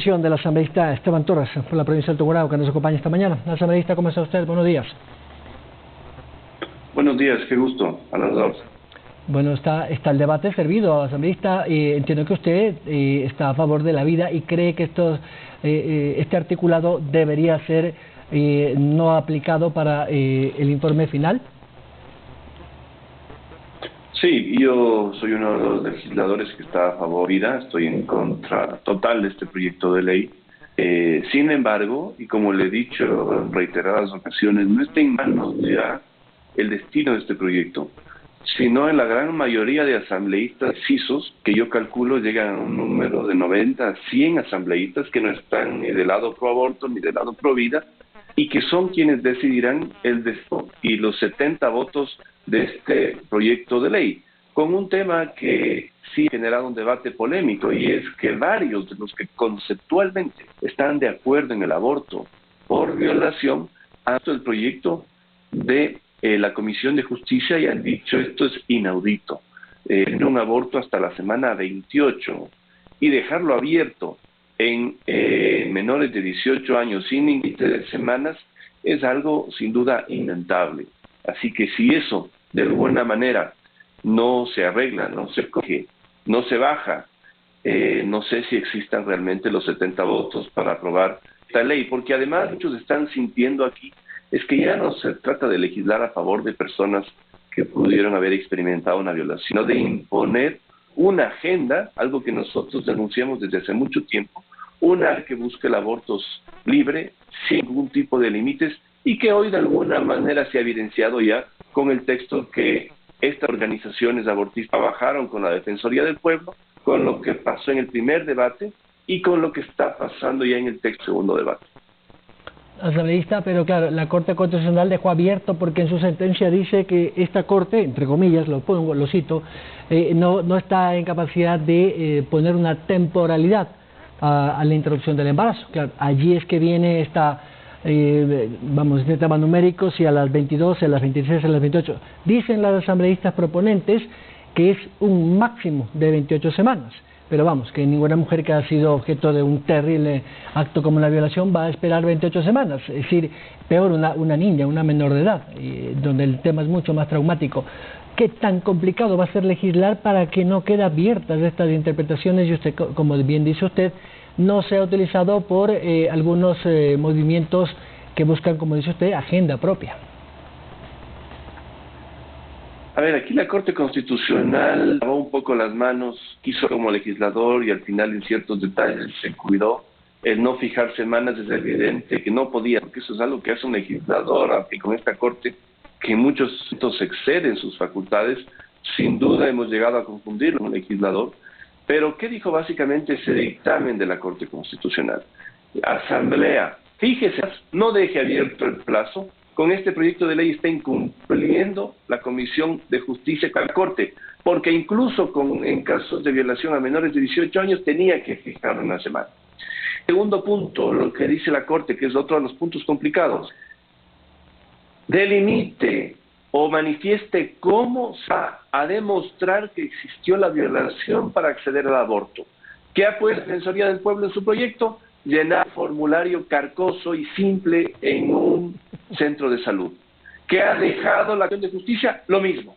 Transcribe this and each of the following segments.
Del asambleísta Esteban Torres por la provincia del Tungurahua, que nos acompaña esta mañana. Asambleísta, ¿cómo está usted? Buenos días. Buenos días, qué gusto, a las dos. Bueno, está el debate servido, asambleísta. Entiendo que usted está a favor de la vida y cree que este articulado debería ser no aplicado para el informe final. Sí, yo soy uno de los legisladores que está a favor de la vida, estoy en contra total de este proyecto de ley. Sin embargo, y como le he dicho en reiteradas ocasiones, no está en manos ya el destino de este proyecto, sino en la gran mayoría de asambleístas decisos, que yo calculo llegan a un número de 90 a 100 asambleístas que no están ni del lado pro aborto ni del lado pro vida, y que son quienes decidirán el destino y los 70 votos de este proyecto de ley, con un tema que sí ha generado un debate polémico, y es que varios de los que conceptualmente están de acuerdo en el aborto por violación han visto el proyecto de la Comisión de Justicia y han dicho esto es inaudito, un aborto hasta la semana 28 y dejarlo abierto en menores de 18 años sin límite de semanas es algo sin duda inaceptable. Así que si eso de alguna manera no se arregla, no se coge, no se baja, no sé si existan realmente los 70 votos para aprobar esta ley, porque además muchos están sintiendo aquí es que ya no se trata de legislar a favor de personas que pudieron haber experimentado una violación, sino de imponer una agenda, algo que nosotros denunciamos desde hace mucho tiempo, una que busque el aborto libre, sin ningún tipo de límites, y que hoy de alguna manera se ha evidenciado ya con el texto que estas organizaciones abortistas trabajaron con la Defensoría del Pueblo, con lo que pasó en el primer debate y con lo que está pasando ya en el texto segundo debate. Asambleísta, pero claro, la Corte Constitucional dejó abierto porque en su sentencia dice que esta Corte, entre comillas, lo cito, no está en capacidad de poner una temporalidad a la interrupción del embarazo. Claro, allí es que viene este tema numérico, si a las 22, a las 26, a las 28. Dicen las asambleístas proponentes que es un máximo de 28 semanas. Pero vamos, que ninguna mujer que ha sido objeto de un terrible acto como la violación va a esperar 28 semanas. Es decir, peor una niña, una menor de edad, donde el tema es mucho más traumático. ¿Qué tan complicado va a ser legislar para que no queden abiertas estas interpretaciones y usted, como bien dice usted, no sea utilizado por algunos movimientos que buscan, como dice usted, agenda propia? A ver, aquí la Corte Constitucional lavó un poco las manos, quiso como legislador y al final en ciertos detalles se cuidó. El no fijar semanas es evidente que no podía, porque eso es algo que hace un legislador, y con esta Corte, que en muchos momentos exceden sus facultades, sin duda hemos llegado a confundirlo con un legislador. Pero, ¿qué dijo básicamente ese dictamen de la Corte Constitucional? Asamblea, fíjese, no deje abierto el plazo. Con este proyecto de ley está incumpliendo la Comisión de Justicia con la Corte, porque incluso en casos de violación a menores de 18 años tenía que fijar una semana. Segundo punto, lo que dice la Corte, que es otro de los puntos complicados, delimite o manifieste cómo se va a demostrar que existió la violación para acceder al aborto. ¿Qué ha puesto la Defensoría del Pueblo en su proyecto? Llenar formulario carcoso y simple en un centro de salud. ¿Qué ha dejado la Comisión de Justicia? Lo mismo.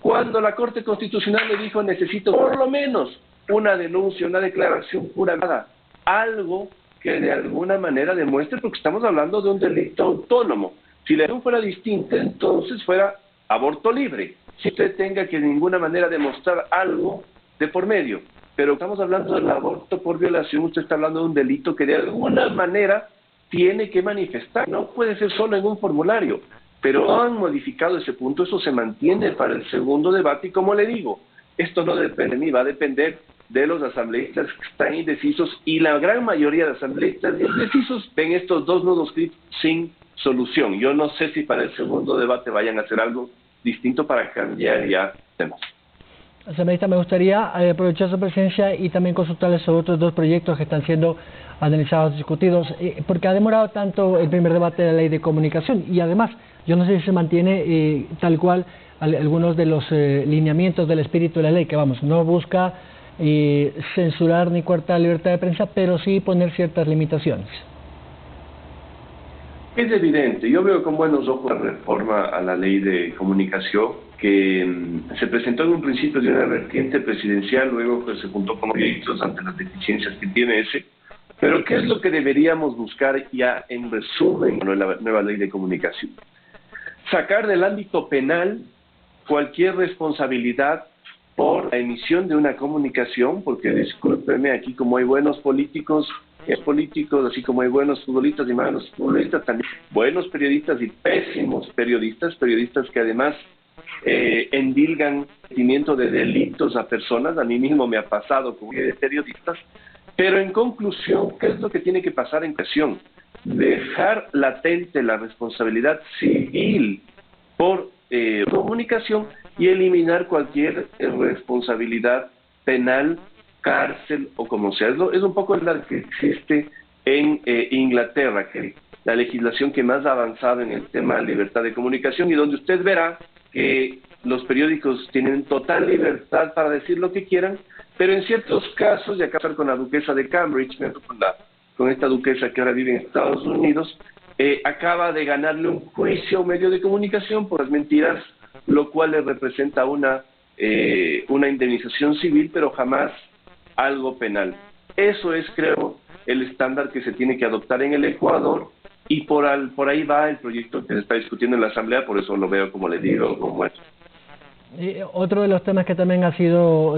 Cuando la Corte Constitucional le dijo necesito por lo menos una denuncia, una declaración jurada, algo que de alguna manera demuestre, porque estamos hablando de un delito autónomo. Si la ley fuera distinta, entonces fuera aborto libre. Si usted tenga que de ninguna manera demostrar algo de por medio. Pero estamos hablando del aborto por violación, usted está hablando de un delito que de alguna manera tiene que manifestar. No puede ser solo en un formulario. Pero no han modificado ese punto, eso se mantiene para el segundo debate. Y como le digo, esto no depende de mí, va a depender de los asambleístas que están indecisos, y la gran mayoría de asambleístas indecisos ven estos dos nudos sin solución. Yo no sé si para el segundo debate vayan a hacer algo distinto para cambiar ya temas. Asambleísta, me gustaría aprovechar su presencia y también consultarles sobre otros dos proyectos que están siendo analizados, discutidos, porque ha demorado tanto el primer debate de la ley de comunicación, y además, yo no sé si se mantiene tal cual algunos de los lineamientos del espíritu de la ley, que vamos, no busca censurar ni coartar la libertad de prensa, pero sí poner ciertas limitaciones. Es evidente, yo veo con buenos ojos la reforma a la ley de comunicación que se presentó en un principio de una vertiente presidencial, luego pues, se juntó con proyectos ante las deficiencias que tiene ese. Pero ¿qué es lo que deberíamos buscar ya en resumen con la nueva ley de comunicación? Sacar del ámbito penal cualquier responsabilidad por la emisión de una comunicación, porque discúlpeme, aquí como hay buenos políticos, así como hay buenos futbolistas y malos futbolistas, también buenos periodistas y pésimos periodistas que además endilgan sentimiento de delitos a personas. A mí mismo me ha pasado con periodistas. Pero en conclusión, ¿qué es lo que tiene que pasar en presión? Dejar latente la responsabilidad civil por comunicación y eliminar cualquier responsabilidad penal, cárcel o como sea. Es un poco la que existe en Inglaterra, que la legislación que más ha avanzado en el tema de libertad de comunicación y donde usted verá que los periódicos tienen total libertad para decir lo que quieran, pero en ciertos casos, y acá con la duquesa de Cambridge, con esta duquesa que ahora vive en Estados Unidos, acaba de ganarle un juicio a un medio de comunicación por las mentiras, lo cual le representa una indemnización civil, pero jamás algo penal. Eso es, creo, el estándar que se tiene que adoptar en el Ecuador, y por ahí va el proyecto que se está discutiendo en la Asamblea, por eso lo veo, como le digo, como es. Otro de los temas que también ha sido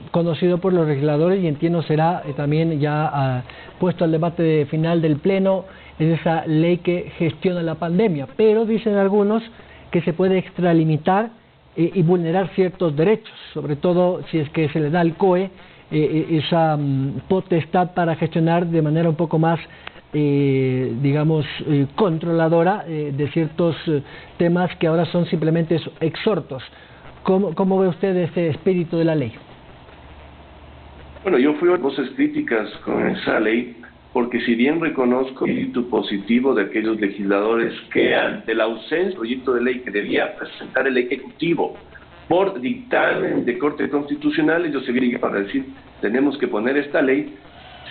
conocido por los legisladores y entiendo será también ya puesto al debate final del Pleno es esa ley que gestiona la pandemia, pero dicen algunos que se puede extralimitar y vulnerar ciertos derechos, sobre todo si es que se le da al COE esa potestad para gestionar de manera un poco más digamos controladora de ciertos temas que ahora son simplemente exhortos. ¿Cómo ve usted ese espíritu de la ley? Bueno, yo fui a voces críticas con esa ley, porque si bien reconozco el espíritu positivo de aquellos legisladores que ante la ausencia del proyecto de ley que debía presentar el Ejecutivo por dictamen de Corte Constitucional, ellos se vienen para decir, tenemos que poner esta ley.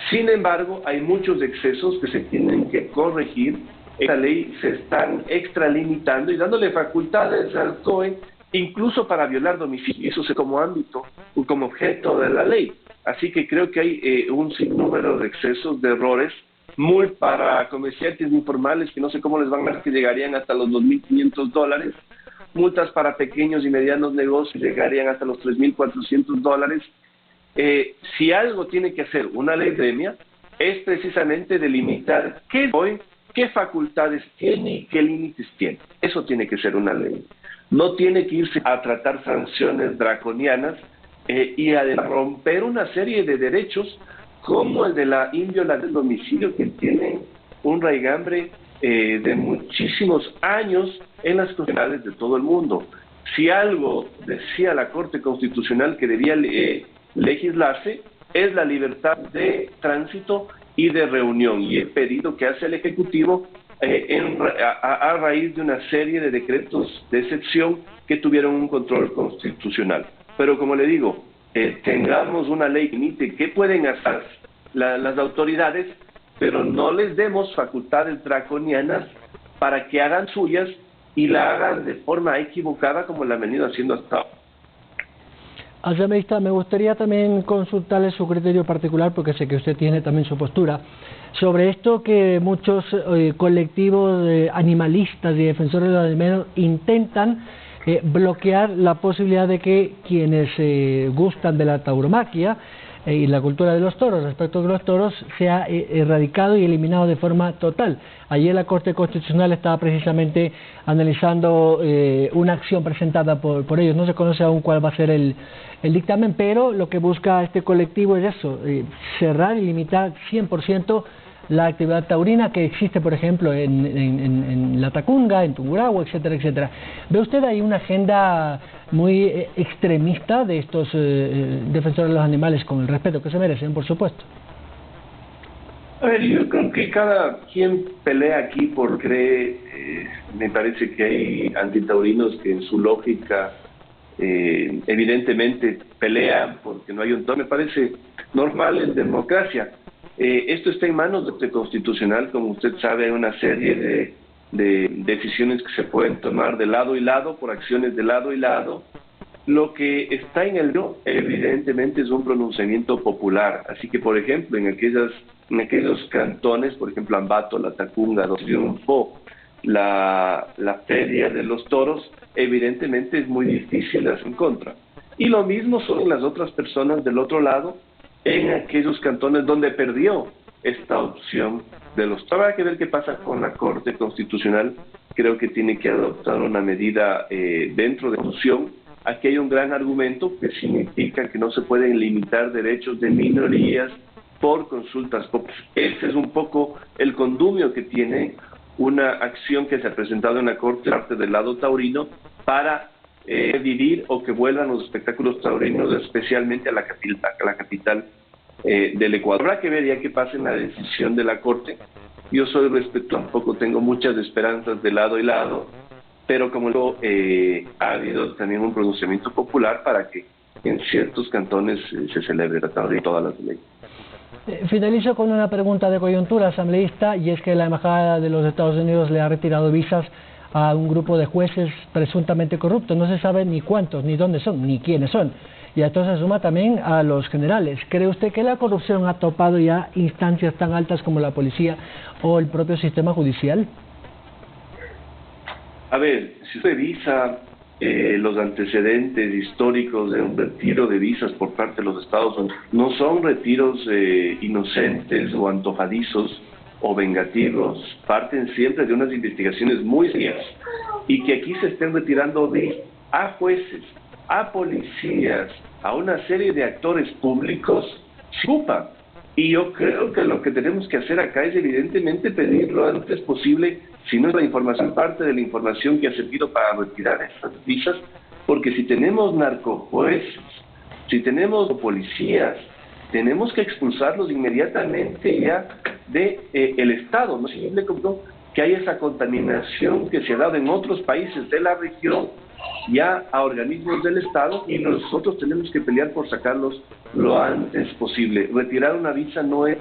Sin embargo, hay muchos excesos que se tienen que corregir. Esta ley se están extralimitando y dándole facultades al COE, incluso para violar domicilio. Eso es como ámbito, como objeto de la ley. Así que creo que hay un sinnúmero de excesos, de errores, muy para comerciantes informales que no sé cómo les van a dar, que llegarían hasta los $2.500, multas para pequeños y medianos negocios llegarían hasta los $3.400. Si algo tiene que hacer una ley gremia es precisamente delimitar qué facultades tiene y qué límites tiene. Eso tiene que ser una ley. No tiene que irse a tratar sanciones draconianas y a romper una serie de derechos como el de la inviolabilidad del domicilio, que tiene un raigambre de muchísimos años en las constitucionales de todo el mundo. Si algo decía la Corte Constitucional que debía legislarse, es la libertad de tránsito y de reunión, y el pedido que hace el Ejecutivo a raíz de una serie de decretos de excepción que tuvieron un control constitucional. Pero como le digo, tengamos una ley que limite qué pueden hacer las autoridades, pero no les demos facultades draconianas para que hagan suyas y la hagan de forma equivocada como la han venido haciendo hasta ahora. Asambleísta, me gustaría también consultarle su criterio particular, porque sé que usted tiene también su postura, sobre esto que muchos colectivos animalistas y defensores de los animales intentan bloquear la posibilidad de que quienes gustan de la tauromaquia y la cultura de los toros, respecto a los toros, sea erradicado y eliminado de forma total. Ayer la Corte Constitucional estaba precisamente analizando una acción presentada por ellos. No se conoce aún cuál va a ser el dictamen, pero lo que busca este colectivo es eso, cerrar y limitar 100% la actividad taurina que existe, por ejemplo, en La Tacunga, en Tungurahua, etcétera, etcétera. ¿Ve usted ahí una agenda muy extremista de estos defensores de los animales, con el respeto que se merecen, por supuesto? A ver, yo creo que cada quien pelea aquí porque me parece que hay antitaurinos que en su lógica evidentemente pelean porque no hay un tono. Me parece normal en democracia. Esto está en manos del Constitucional, como usted sabe, hay una serie de decisiones que se pueden tomar de lado y lado, por acciones de lado y lado. Lo que está en el no, evidentemente, es un pronunciamiento popular. Así que, por ejemplo, en aquellos cantones, por ejemplo, Ambato, La Tacunga, donde triunfó la Feria de los Toros, evidentemente es muy difícil hacer en contra. Y lo mismo son las otras personas del otro lado, en aquellos cantones donde perdió esta opción de los toros. Habrá que ver qué pasa con la Corte Constitucional. Creo que tiene que adoptar una medida dentro de la Constitución. Aquí hay un gran argumento que significa que no se pueden limitar derechos de minorías por consultas populares. Ese es un poco el condumio que tiene una acción que se ha presentado en la Corte parte del lado taurino para dividir o que vuelvan los espectáculos taurinos especialmente a la capital del Ecuador. Habrá que ver ya que pase la decisión de la Corte. Yo soy respetuoso, tampoco tengo muchas esperanzas de lado y lado, pero como luego ha habido también un pronunciamiento popular para que en ciertos cantones se celebre la taurina y todas las leyes. Finalizo con una pregunta de coyuntura, asambleísta, y es que la Embajada de los Estados Unidos le ha retirado visas a un grupo de jueces presuntamente corruptos. No se sabe ni cuántos, ni dónde son, ni quiénes son. Y esto se suma también a los generales. ¿Cree usted que la corrupción ha topado ya instancias tan altas como la policía o el propio sistema judicial? A ver, si usted revisa los antecedentes históricos de un retiro de visas por parte de los Estados Unidos, no son retiros inocentes o antojadizos o vengativos, parten siempre de unas investigaciones muy serias, y que aquí se estén retirando a jueces, a policías, a una serie de actores públicos, se ocupa. Y yo creo que lo que tenemos que hacer acá es evidentemente pedir lo antes posible, si no es la información, parte de la información que ha servido para retirar estas visas, porque si tenemos narcojueces, si tenemos policías, tenemos que expulsarlos inmediatamente ya de el Estado. No es posible que haya esa contaminación que se ha dado en otros países de la región ya a organismos del Estado, y nosotros tenemos que pelear por sacarlos lo antes posible. Retirar una visa no es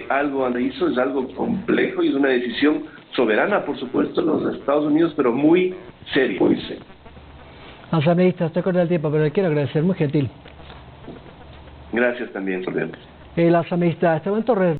algo analizo, es algo complejo y es una decisión soberana, por supuesto, de los Estados Unidos, pero muy seria. Muy seria. Asambleísta, estoy con el tiempo, pero le quiero agradecer, muy gentil. Gracias también, Soledad. El asambleísta Esteban Torres.